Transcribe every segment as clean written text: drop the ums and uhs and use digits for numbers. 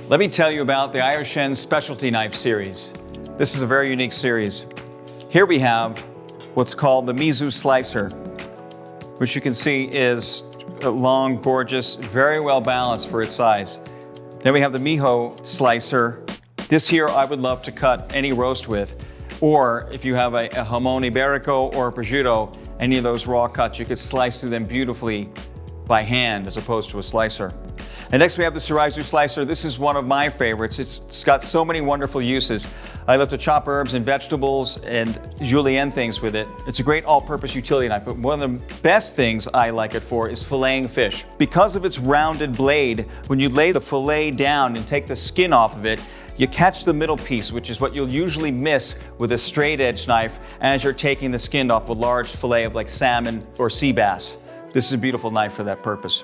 Let me tell you about the IOSHEN Specialty Knife series. This is a very unique series. Here we have what's called the Mizu Slicer, which you can see is a long, gorgeous, very well balanced for its size. Then we have the Msh Slicer. This here I would love to cut any roast with, or if you have a jamon iberico or a prosciutto, any of those raw cuts, you could slice through them beautifully by hand as opposed to a slicer. And next we have the Siraju Slicer. This is one of my favorites. It's got so many wonderful uses. I love to chop herbs and vegetables and julienne things with it. It's a great all-purpose utility knife, but one of the best things I like it for is filleting fish. Because of its rounded blade, when you lay the fillet down and take the skin off of it, you catch the middle piece, which is what you'll usually miss with a straight edge knife as you're taking the skin off a large fillet of like salmon or sea bass. This is a beautiful knife for that purpose.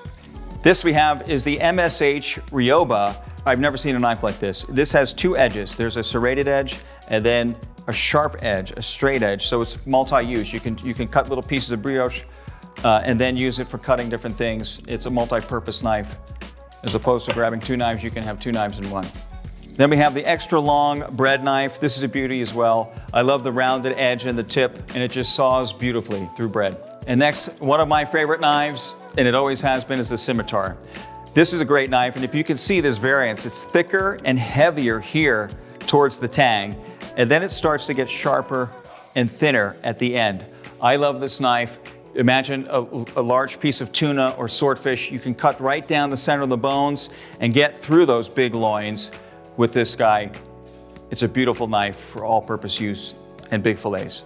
This we have is the Msh Ryoba. I've never seen a knife like this. This has two edges. There's a serrated edge and then a sharp edge, a straight edge. So it's multi-use. You can cut little pieces of brioche and then use it for cutting different things. It's a multi-purpose knife. As opposed to grabbing two knives, you can have two knives in one. Then we have the extra long bread knife. This is a beauty as well. I love the rounded edge and the tip, and it just saws beautifully through bread. And next, one of my favorite knives, and it always has been, is the Scimitar. This is a great knife, and if you can see this variance, it's thicker and heavier here towards the tang, and then it starts to get sharper and thinner at the end. I love this knife. Imagine a large piece of tuna or swordfish. You can cut right down the center of the bones and get through those big loins with this guy. It's a beautiful knife for all-purpose use and big fillets.